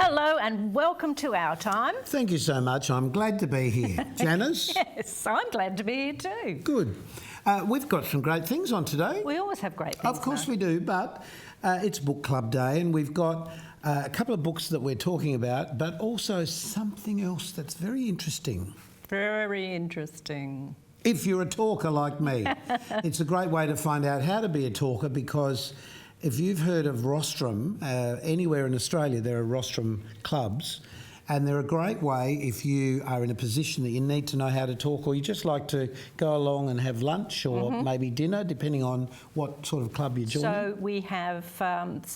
Hello and welcome to Our Time. Thank you so much. I'm glad to be here. Janice? Yes, I'm glad to be here too. Good. We've got some great things on today. We always have great things. Of course we do, but it's Book Club Day and we've got a couple of books that we're talking about, but also something else that's very interesting. Very interesting. If you're a talker like me, it's a great way to find out how to be a talker, because if you've heard of rostrum, anywhere in Australia there are rostrum clubs, and they're a great way if you are in a position that you need to know how to talk, or you just like to go along and have lunch or maybe dinner, depending on what sort of club you're joining. So we have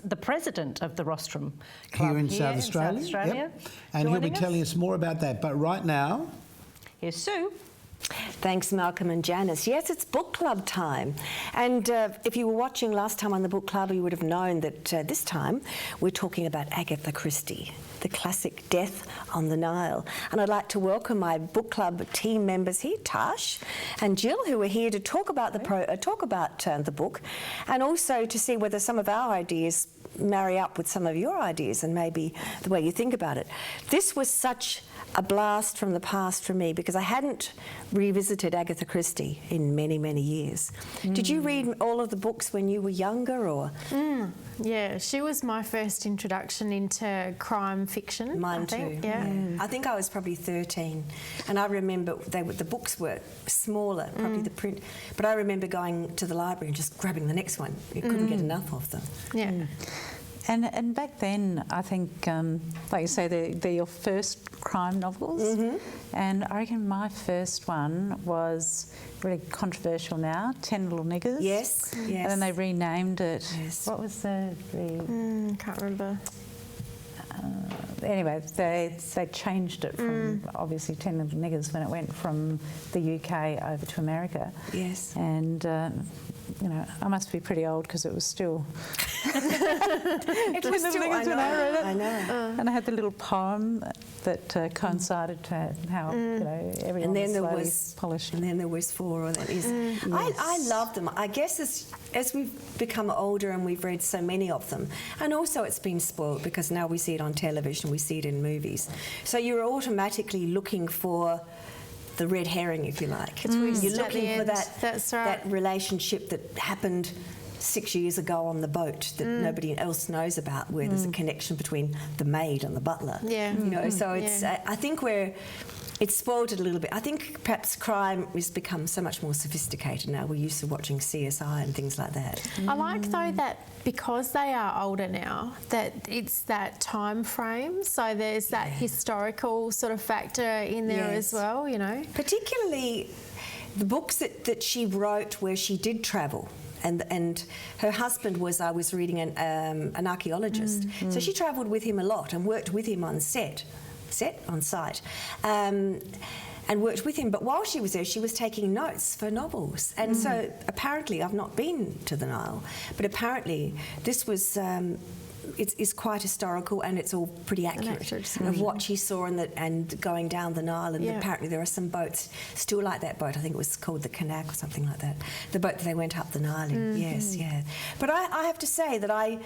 the president of the Rostrum Club here in South Australia. Yep. And he'll be telling us more about that. But right now, here's Sue. Thanks, Malcolm and Janice. Yes, it's book club time. And if you were watching last time on the book club, you would have known that this time we're talking about Agatha Christie, the classic Death on the Nile. And I'd like to welcome my book club team members here, Tash and Jill, who are here to talk about the book, and also to see whether some of our ideas marry up with some of your ideas and maybe the way you think about it. This was such a blast from the past for me because I hadn't revisited Agatha Christie in many, many years. Did you read all of the books when you were younger, or? Yeah, she was my first introduction into crime fiction. Mine too. Yeah. I think I was probably 13, and I remember the books were smaller, probably the print, but I remember going to the library and just grabbing the next one. You couldn't get enough of them. Yeah. And back then, I think, like you say, they're your first crime novels. And I reckon my first one was really controversial now, 10 Little Niggers. Yes, yes. And then they renamed it. Yes. What was the Can't remember. Anyway, they changed it from obviously 10 Little Niggers when it went from the UK over to America. Yes. And you know, I must be pretty old because it was still. It was still, I know. And I had the little poem that coincided to how you know everyone was slowly polishing. And then there was 4, or that is. I love them. I guess as we've become older and we've read so many of them, and also it's been spoiled because now we see it on television, we see it in movies. So you're automatically looking for the red herring, if you like. You're looking for that relationship that happened 6 years ago on the boat that nobody else knows about, where there's a connection between the maid and the butler. Yeah. You know, so it's. I think it's spoiled it a little bit. I think perhaps crime has become so much more sophisticated now. We're used to watching CSI and things like that. I like, though, that because they are older now, that it's that time frame. So there's that historical sort of factor in there as well, you know. Particularly the books that she wrote where she did travel. And her husband was, I was reading, an archaeologist. So she travelled with him a lot and worked with him on site, and worked with him. But while she was there, she was taking notes for novels. And so apparently, I've not been to the Nile, but apparently this was. It's quite historical, and it's all pretty accurate of what she saw and going down the Nile. And apparently there are some boats still like that boat. I think it was called the Kanak or something like that. The boat that they went up the Nile in. Yes, yeah. But I have to say that I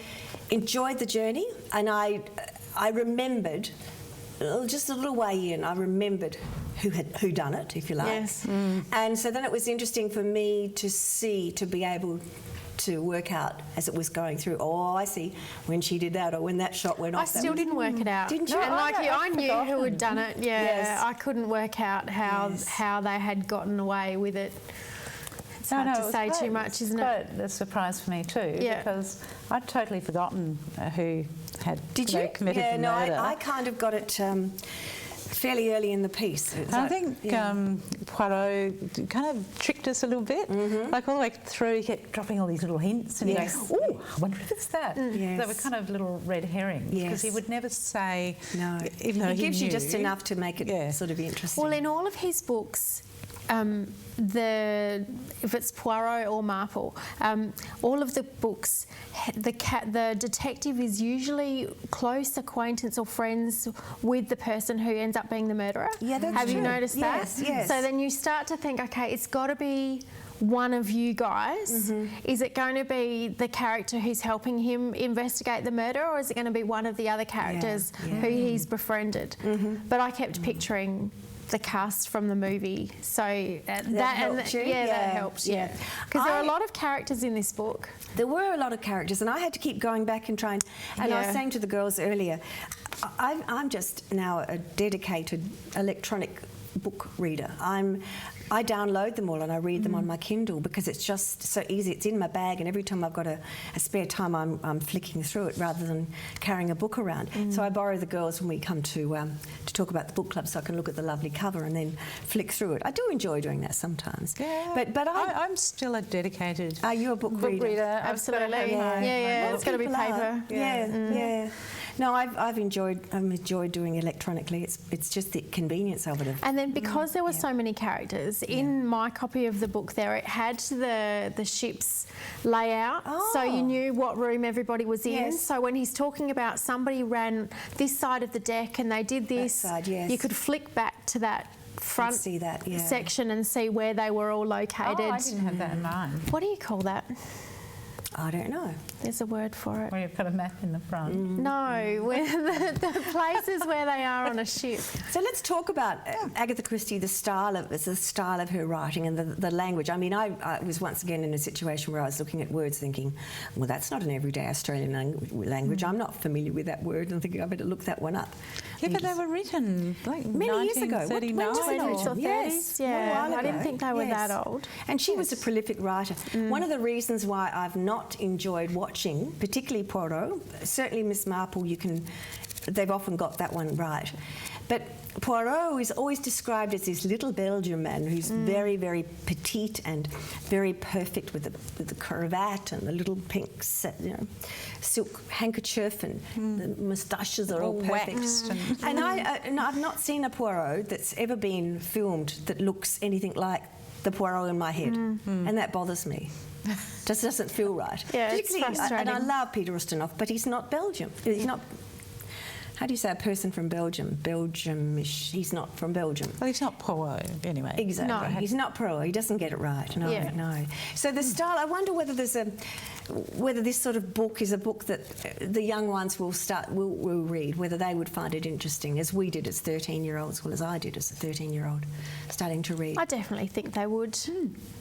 enjoyed the journey, and I remembered just a little way in. I remembered who done it, if you like. Yes. And so then it was interesting for me to be able to work out as it was going through. Oh, I see, when she did that, or when that shot went off. I still didn't work it out. Didn't you? And I knew who had done it. Yeah, yes. I couldn't work out how they had gotten away with it. It's hard to say too much, isn't it? It's quite a surprise for me too, because I'd totally forgotten who had committed the murder. I kind of got it fairly early in the piece. I think Poirot kind of tricked us a little bit. Like all the way through, he kept dropping all these little hints, and you go, "Oh, I wonder if it's that." They were kind of little red herrings because he would never say. No, even though he gives knew. you just enough to make it sort of interesting. Well, in all of his books, if it's Poirot or Marple, all of the books, the detective is usually close acquaintance or friends with the person who ends up being the murderer. Yeah, that's Have true. you noticed that? Yes. So then you start to think, okay, it's got to be one of you guys? Is it going to be the character who's helping him investigate the murder, or is it going to be one of the other characters who he's befriended? But I kept picturing the cast from the movie, so that helped you? that helped, because there are a lot of characters in this book. There were a lot of characters, and I had to keep going back and trying. And I was saying to the girls earlier, I'm just now a dedicated electronic book reader. I download them all and I read them on my Kindle because it's just so easy. It's in my bag, and every time I've got a spare time, I'm flicking through it rather than carrying a book around. So I borrow the girls when we come to talk about the book club, so I can look at the lovely cover and then flick through it. I do enjoy doing that sometimes. Yeah, but I'm still a dedicated. Are you a book reader? Absolutely. Yeah. It's got to be paper. Yeah. No, I've enjoyed doing electronically. It's just the convenience of it. And then because there were so many characters, in my copy of the book there, it had the ship's layout, so you knew what room everybody was in. Yes. So when he's talking about somebody ran this side of the deck and they did this, That side, yes. you could flick back to that front see that, section and see where they were all located. Oh, I didn't have that in mind. What do you call that? I don't know. There's a word for it. Where you've got a map in the front. No, where the places where they are on a ship. So let's talk about Agatha Christie, the style of her writing and the language. I mean, I was once again in a situation where I was looking at words thinking, well, that's not an everyday Australian language. I'm not familiar with that word, and thinking I better look that one up. Yeah, but they were written like Many years ago. 1939. When was it all? 20s or 30s? Yes, Yeah, a while I didn't ago. think they were Yes. that old. And she was a prolific writer. One of the reasons why I've not enjoyed watching, particularly Poirot, certainly Miss Marple, they've often got that one right. But Poirot is always described as this little Belgian man who's very, very petite and very perfect with the cravat and the little pink silk handkerchief, and the moustaches are all perfect. waxed And I've not seen a Poirot that's ever been filmed that looks anything like the Poirot in my head, and that bothers me. Just doesn't feel right. Yeah, it's Particularly- frustrating. And I love Peter Ustinov, but he's not Belgium. He's not. How do you say a person from Belgium? Belgium-ish. He's not from Belgium. Well, he's not Poirot anyway. Exactly. No. He's not Poirot. He doesn't get it right. No, Yeah. no. So the style. I wonder whether whether this sort of book is a book that the young ones will read. Whether they would find it interesting, as we did as 13-year-olds, well, as I did as a 13-year-old, starting to read. I definitely think they would.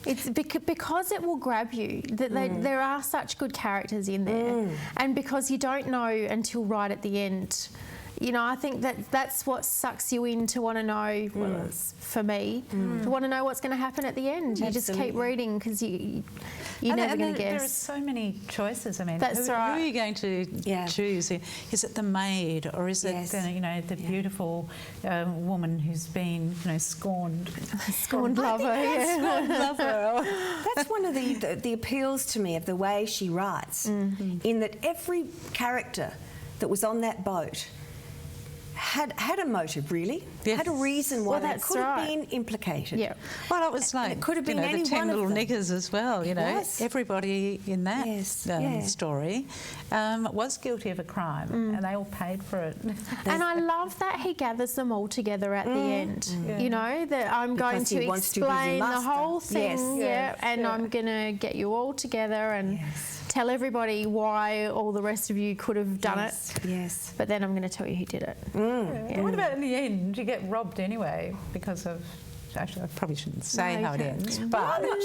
It's because it will grab you. That there are such good characters in there, and because you don't know until right at the end. You know, I think that's what sucks you in to want to know. Well, it's for me, to want to know what's going to happen at the end. You just keep Absolutely. reading because you're never going to There are guess. so many choices. I mean, That's who right. are you going to choose? Is it the maid, or is Yes. it the beautiful woman who's been scorned? Scorned lover. Yeah. That's one of the appeals to me of the way she writes, in that every character that was on that boat had a motive, really. Yes. Had a reason why Well, they that's could have right. been implicated. Yeah. Well, it was like it could have been the any 10 one of little them. niggers as well. was. Everybody in that Yes, yeah. story was guilty of a crime, and they all paid for it. And I love that he gathers them all together at the end. You know, that I'm going Because he to wants to be the explain the master. whole thing, Yes. and I'm going to get you all together and tell everybody why all the rest of you could have done it. Yes. But then I'm going to tell you who did it. But what about in the end? You get robbed anyway because of. Actually, I probably shouldn't say No, how it you ends. can't. Well, But I'm not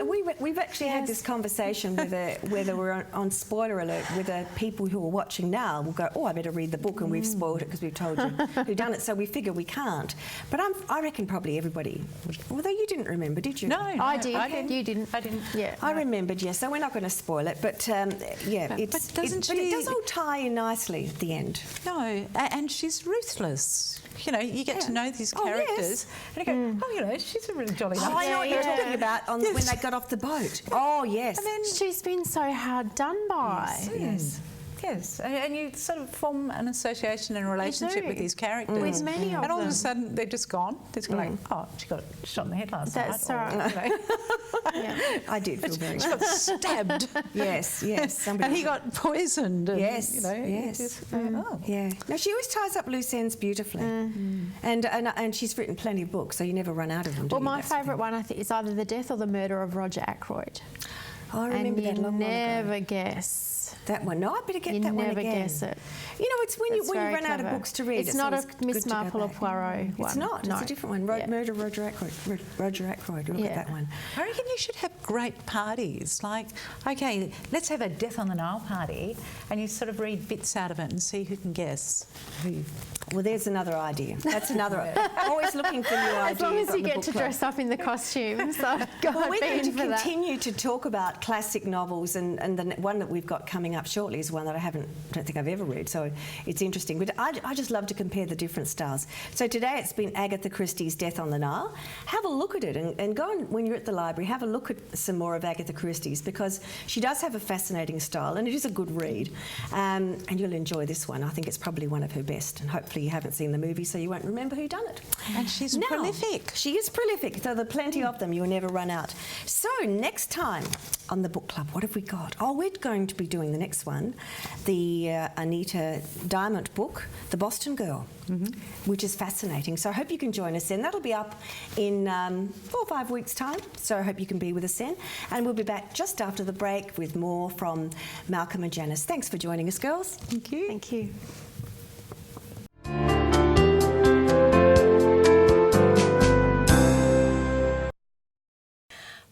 sure. We've actually had this conversation whether we're on spoiler alert, whether people who are watching now will go, oh, I better read the book, and we've spoiled it because we've told you who've done it, so we figure we can't. But I reckon probably everybody, although you didn't remember, did you? no, I did. You didn't. I didn't. Yeah. I remembered, yes, so we're not going to spoil it, but yeah, But it does all tie in nicely at the end. No, and she's ruthless. You get to know these Oh, yes. characters, and you go, she's a really jolly Oh, I know what you're yeah. talking about when they got off the boat. Oh, yes. And then She's been so hard done by. Yes. Yes, and you sort of form an association and relationship do. with these characters. With many of and all of them. a sudden they're just gone. They're just like, oh, she got shot in the head last night. That's or, right. you know, Yeah. I did feel very she got stabbed. Yes, yes. Somebody And he got poisoned. And, Yes, you know, yes. Just, oh. Yeah. No, she always ties up loose ends beautifully. And she's written plenty of books, so you never run out of them, do Well, you? my That's the favourite thing. one, I think, is either the death or the murder of Roger Ackroyd. Oh, I remember and that you long while ago. never guess. That one. No, I better get You that one never again. guess it. You know, it's when It's you very run out of clever. books to read. It's not a always good Miss to go Marple or back. Poirot It's one. not. No. It's a different one. Yeah. Murder Roger Ackroyd. Roger Ackroyd. Look at Yeah. that one. I reckon you should have great parties. Like, okay, let's have a Death on the Nile party, and you sort of read bits out of it and see who can guess who. Well, there's another idea. That's another. Always looking for new ideas. As long as on you the get book to club. dress up in the costumes, I've got Well, we're be going in to for that. continue to talk about classic novels, and the one that we've got coming up shortly is one that I don't think I've ever read, so it's interesting. But I just love to compare the different styles. So today it's been Agatha Christie's Death on the Nile. Have a look at it and go and, when you're at the library, have a look at some more of Agatha Christie's, because she does have a fascinating style and it is a good read. And you'll enjoy this one. I think it's probably one of her best, and hopefully you haven't seen the movie so you won't remember who done it. And she's Now, prolific. She is prolific, so there are plenty of them. You'll never run out. So next time on the book club, what have we got? Oh, we're going to be doing the next one, the Anita Diamond book, The Boston Girl, which is fascinating. So I hope you can join us then. That'll be up in 4 or 5 weeks' time. So I hope you can be with us then. And we'll be back just after the break with more from Malcolm and Janice. Thanks for joining us, girls. Thank you. Thank you.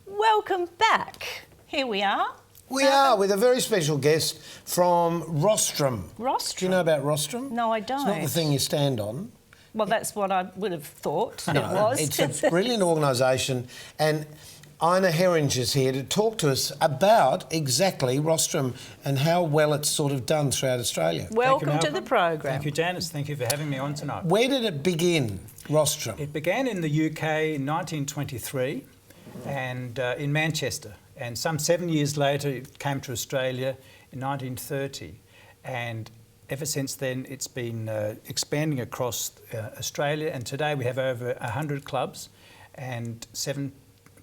Welcome back. Here we are. We are with a very special guest from Rostrum. Rostrum? Do you know about Rostrum? No, I It's not don't. the thing you stand on. Well, that's what I would have thought it No, was. it's a brilliant organisation, and Ina Herring is here to talk to us about exactly Rostrum and how well it's sort of done throughout Australia. Welcome to Malcolm. the program. Thank you, Janice. Thank you for having me on tonight. Where did it begin, Rostrum? It began in the UK in 1923 and in Manchester. And some 7 years later, it came to Australia in 1930. And ever since then, it's been expanding across Australia. And today we have over 100 clubs and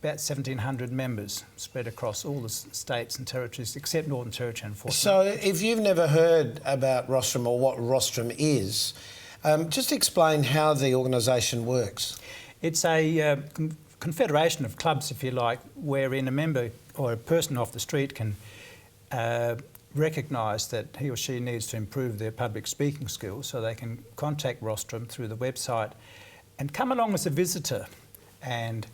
about 1,700 members spread across all the states and territories, except Northern Territory, unfortunately. So if you've never heard about Rostrum or what Rostrum is, just explain how the organisation works. It's a confederation of clubs, if you like, wherein a member or a person off the street can recognise that he or she needs to improve their public speaking skills, so they can contact Rostrum through the website and come along as a visitor. And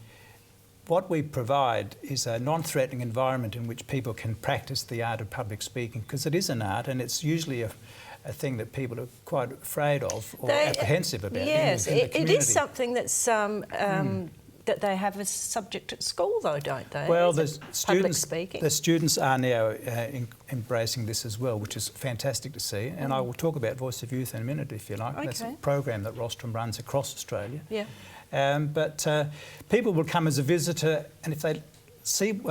what we provide is a non-threatening environment in which people can practice the art of public speaking, because it is an art and it's usually a thing that people are quite afraid of or apprehensive about. Yes, in the it community. is something that's that they have as subject at school, though, don't they? Well, Is the it public students, speaking. the students are now embracing this as well, which is fantastic to see. And I will talk about Voice of Youth in a minute, if you like. That's a Okay. program that Rostrum runs across Australia. Yeah. But people will come as a visitor, and if they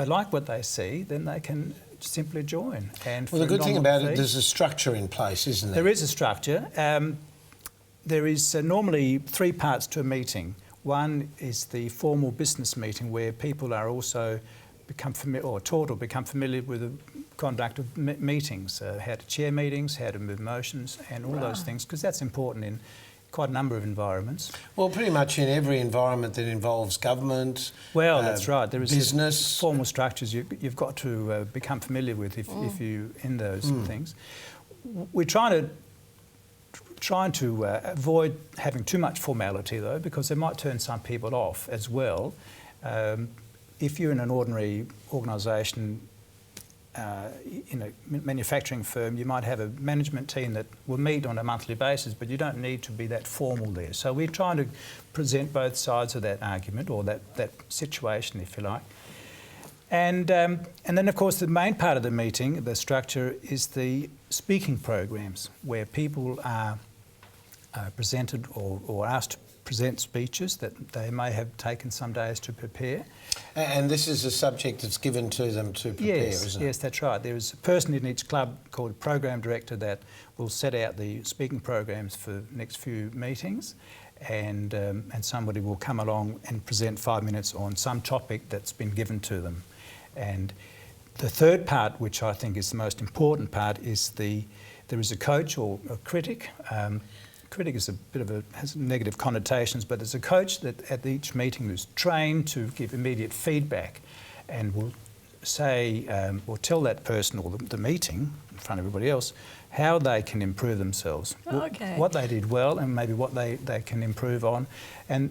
like what they see, then they can simply join. And Well, for the a good thing nominal about it, fee- there's a structure in place, isn't there? there is a structure. There is normally 3 parts to a meeting. One is the formal business meeting, where people are also become familiar or taught or become familiar with the conduct of meetings, how to chair meetings, how to move motions, and all those things, because that's important in quite a number of environments. Well, pretty much in every environment that involves government. Well, that's right. There is business. formal structures you've got to become familiar with if you in those things. We're trying to avoid having too much formality, though, because it might turn some people off as well. If you're in an ordinary organisation, in a manufacturing firm, you might have a management team that will meet on a monthly basis, but you don't need to be that formal there. So we're trying to present both sides of that argument, or that situation, if you like. And then, of course, the main part of the meeting, the structure, is the speaking programs, where people are presented or asked to present speeches that they may have taken some days to prepare. And this is a subject that's given to them to prepare, isn't it? Yes, that's right. There is a person in each club called a program director that will set out the speaking programs for the next few meetings, and somebody will come along and present 5 minutes on some topic that's been given to them. And the third part, which I think is the most important part, is there is a coach or a critic. Critic is has negative connotations, but there's a coach that at each meeting who's trained to give immediate feedback, and will say or tell that person or the meeting in front of everybody else how they can improve themselves, what they did well, and maybe what they can improve on. And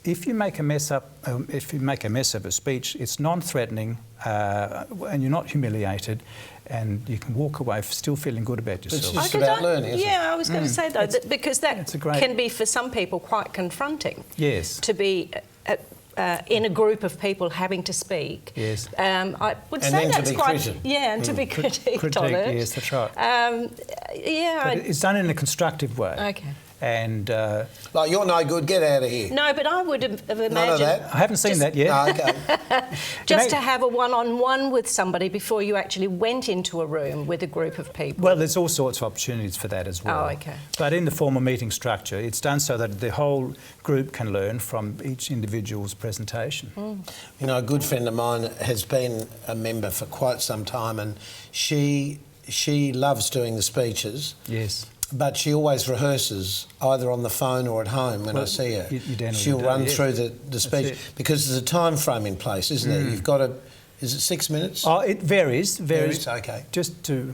if you make a mess up, if you make a mess of a speech, it's non-threatening, and you're not humiliated, and you can walk away still feeling good about yourself. It's just about learning, isn't it? Yeah, I was going to say though, because that can be for some people quite confronting. Yes. To be in a group of people having to speak. Yes. I would And say then to that's be quite. critiqued. Yeah, and to be critiqued on it. Yes, that's right. Yeah. But it's done in a constructive way. Okay. And Like, you're no good, get out of here. No, but I would have imagined. None of that? I haven't seen that yet. No, okay. Just to have a one-on-one with somebody before you actually went into a room with a group of people. Well, there's all sorts of opportunities for that as well. Oh, okay. But in the formal meeting structure, it's done so that the whole group can learn from each individual's presentation. You know, a good friend of mine has been a member for quite some time, and she loves doing the speeches. Yes. But she always rehearses either on the phone or at home when I see her. you generally She'll do, run yes. through the speech it. because there's a time frame in place, isn't there? You've got to. Is it 6 minutes? Oh, it varies. Varies, okay. Just to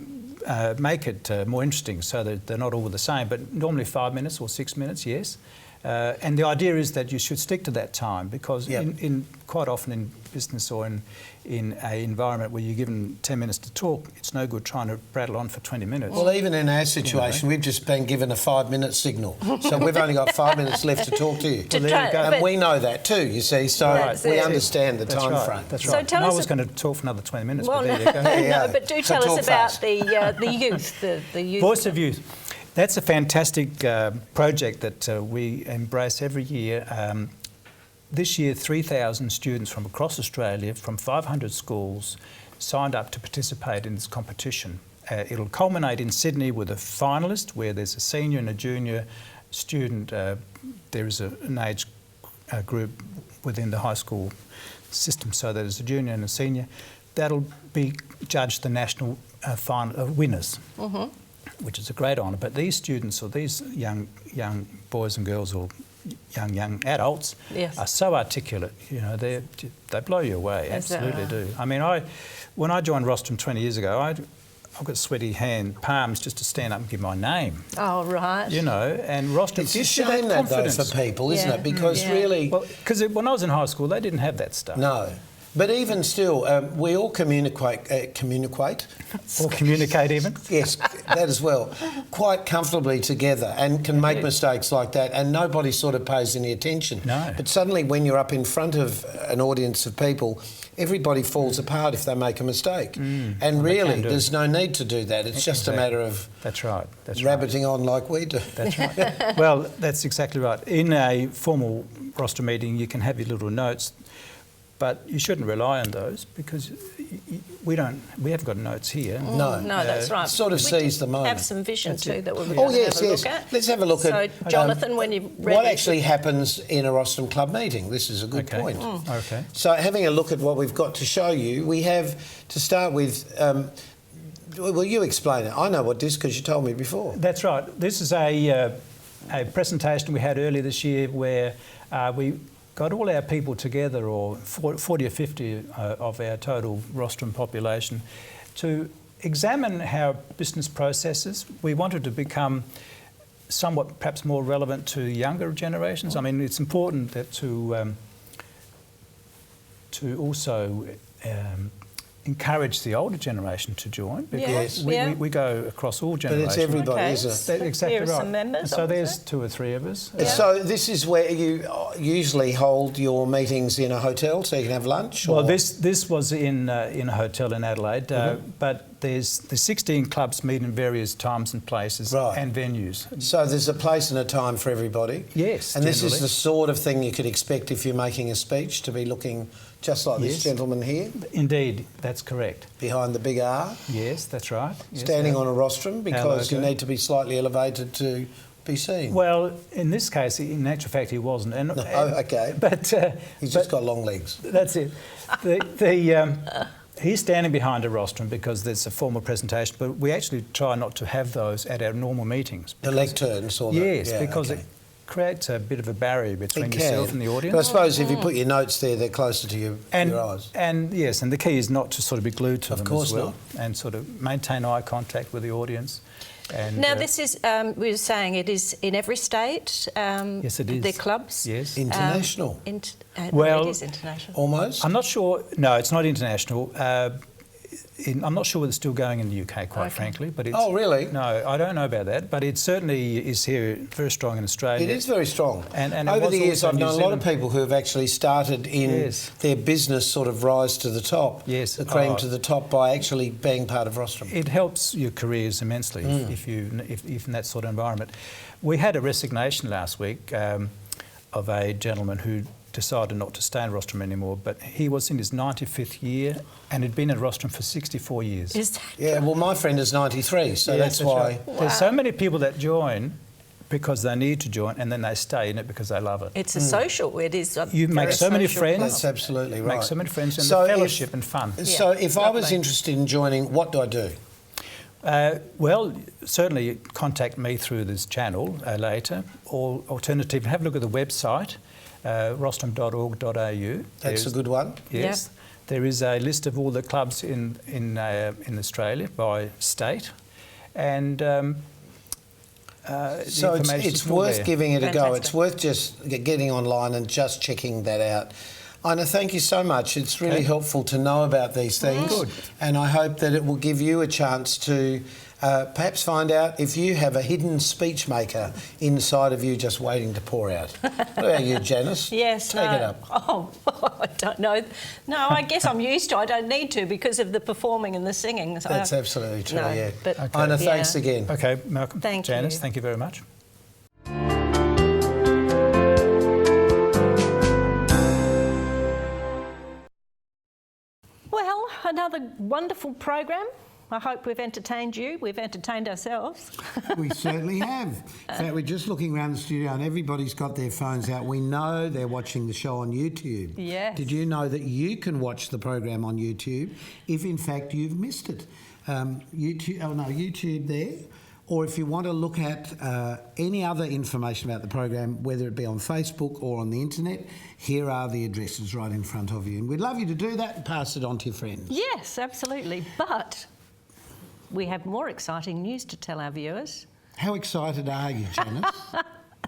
make it more interesting so that they're not all the same, but normally 5 minutes or 6 minutes, yes. And the idea is that you should stick to that time, because in quite often in business or in an environment where you're given 10 minutes to talk, it's no good trying to prattle on for 20 minutes. Well, even in our situation, we've just been given a 5-minute signal. So we've only got 5 minutes left to talk to you. To try- And but- we know that too, you see, so That's we it. understand the That's time right. frame. That's So right. tell And I us was a- going to talk for another 20 minutes, Well, but there you go. Yeah. no, but do So tell us talk about fast. the youth, the youth. Voice of Youth. That's a fantastic project that we embrace every year. This year, 3,000 students from across Australia, from 500 schools, signed up to participate in this competition. It'll culminate in Sydney with a finalist, where there's a senior and a junior student. There is an age group within the high school system, so there's a junior and a senior. That'll be judged the national final winners. Which is a great honour. But these students, or these young boys and girls, or young adults, Yes. are so articulate. You know, they blow you away. Is that Absolutely right? do. I mean, when I joined Rostrum 20 years ago, I've got sweaty palms just to stand up and give my name. Oh, right. You know, and Rostrum It's a gives you that shame that though confidence. for people, isn't Yeah. it? Because Yeah. really, Well, because when I was in high school, they didn't have that stuff. no. But even still, we all communicate. Or communicate even. Yes, that as well. Quite comfortably together, and can make mistakes like that, and nobody sort of pays any attention. No. But suddenly, when you're up in front of an audience of people, everybody falls apart if they make a mistake. And they really, can do. there's no need to do that. It's just a matter of That's right. That's right. rabbiting on like we do. That's right. Well, that's exactly right. In a formal roster meeting, you can have your little notes, but you shouldn't rely on those, because we haven't got notes here. No. No, that's right. Sort of We seize the have moment. some vision too that we're Oh, going to yes, have a yes. look at. Let's have a look so, at Jonathan, when you're ready. what actually happens in a Rostrum Club meeting. This is a good Okay. point. Okay. So having a look at what we've got to show you, we have, to start with, well, you explain it. I know what this, because you told me before. That's right. This is a presentation we had earlier this year where we got all our people together, or 40 or 50 of our total rostrum population, to examine how business processes. We wanted to become somewhat perhaps more relevant to younger generations. I mean, it's important that to also encourage the older generation to join, because Yes. we go across all But generations. it's everybody, Okay. isn't it? Exactly Here are right. some members, And so there's obviously. 2 or 3 of us. And so this is where you usually hold your meetings in a hotel, so you can have lunch? Well, or- this was in a hotel in Adelaide, but there's the 16 clubs meet in various times and places Right. and venues. So there's a place and a time for everybody. Yes, And this is generally. the sort of thing you could expect if you're making a speech, to be looking just like this Yes. gentleman here, Indeed, that's correct. behind the big R, Yes, that's right. Yes, standing on a rostrum, because you logo. need to be slightly elevated to be seen. Well, in this case, in actual fact, he wasn't. And, okay. But He's just got long legs. that's it. He's standing behind a rostrum because there's a formal presentation, but we actually try not to have those at our normal meetings. The lecterns or the... Yes, yeah, because okay. it creates a bit of a barrier between It yourself can. and the audience. But I suppose if you put your notes there, they're closer to your eyes. And yes, and the key is not to sort of be glued to Of them course as well, not. and sort of maintain eye contact with the audience. And, Now, this is, we were saying it is in every state. Yes, it is. The clubs. Yes. International. Well, it is international. Almost. I'm not sure. No, it's not international. I'm not sure whether it's still going in the UK, quite frankly. But it's, Oh, really? No, I don't know about that. But it certainly is here, very strong in Australia. It is very strong. And it over was the years, also I've New known a lot of Zealand. people who have actually started in Yes. their business sort of rise to the top. Yes. The cream Oh. to the top by actually being part of Rostrum. It helps your careers immensely if in that sort of environment. We had a resignation last week of a gentleman who decided not to stay in Rostrum anymore, but he was in his 95th year and had been at Rostrum for 64 years. Is that Yeah, well, my friend is 93, so Yes, that's why... right. There's so many people that join because they need to join, and then they stay in it because they love it. It's a social. It is. A You make very so many social friends. club. That's absolutely right. Make so many friends and So the if- fellowship and fun. So if I was lovely. interested in joining, what do I do? Well, certainly contact me through this channel later, or alternatively, have a look at the website, rostrum.org.au. That's a good one. Yes. There is a list of all the clubs in Australia by state, and the So information it's is all worth there. giving it a go. Fantastic. It's worth just getting online and just checking that out. Ina, thank you so much. It's really Okay. helpful to know about these things. Good. And I hope that it will give you a chance to perhaps find out if you have a hidden speech maker inside of you just waiting to pour out. What about you, Janice? Yes. Take no. it up. Oh, I don't know. No, I guess I'm used to it. I don't need to because of the performing and the singing. So That's absolutely true, no, yeah. but- Ina, yeah. thanks again. Okay, Malcolm. Thank Janice, you. thank you very much. Well, another wonderful program. I hope we've entertained you. We've entertained ourselves. We certainly have. In fact, we're just looking around the studio and everybody's got their phones out. We know they're watching the show on YouTube. Yes. Did you know that you can watch the program on YouTube if, in fact, you've missed it? YouTube there. Or if you want to look at any other information about the program, whether it be on Facebook or on the internet, here are the addresses right in front of you. And we'd love you to do that and pass it on to your friends. Yes, absolutely. But we have more exciting news to tell our viewers. How excited are you, Janice?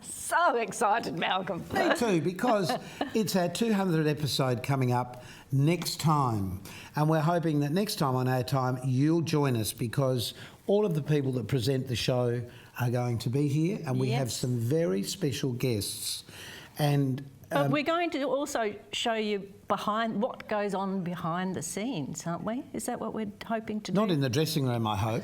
So excited, Malcolm. Me too, because it's our 200th episode coming up next time. And we're hoping that next time on Our Time, you'll join us because all of the people that present the show are going to be here and we have Yes. some very special guests. And But we're going to also show you what goes on behind the scenes, aren't we? Is that what we're hoping to do? not in the dressing room, I hope.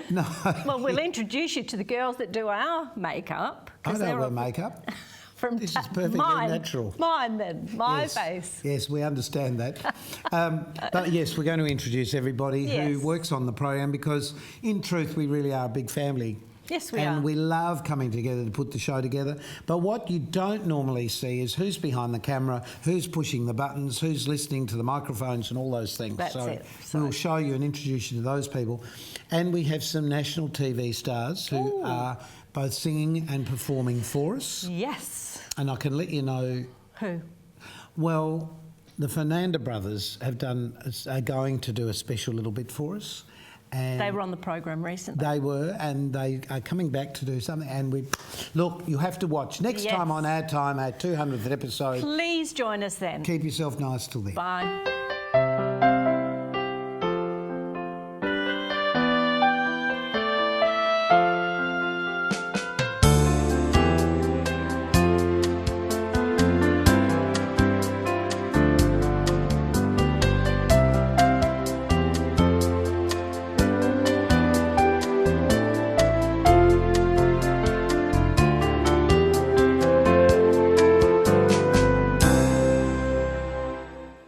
No. Well, we'll introduce you to the girls that do our makeup. I 'cause don't they're wear all makeup. From This is perfectly mine, natural. Mine then, my Yes. face. Yes, we understand that. But yes, we're going to introduce everybody who Yes. works on the program because, in truth, we really are a big family. Yes, we and are. we love coming together to put the show together. But what you don't normally see is who's behind the camera, who's pushing the buttons, who's listening to the microphones and all those things. That's so it. we'll show you and introduce you to those people. And we have some national TV stars who are both singing and performing for us. Yes. And I can let you know, Who? well, the Fernanda brothers are going to do a special little bit for us. And They were on the program recently. they were, and they are coming back to do something. And look, you have to watch next Yes. time on Our Time, our 200th episode. Please join us then. Keep yourself nice till then. Bye.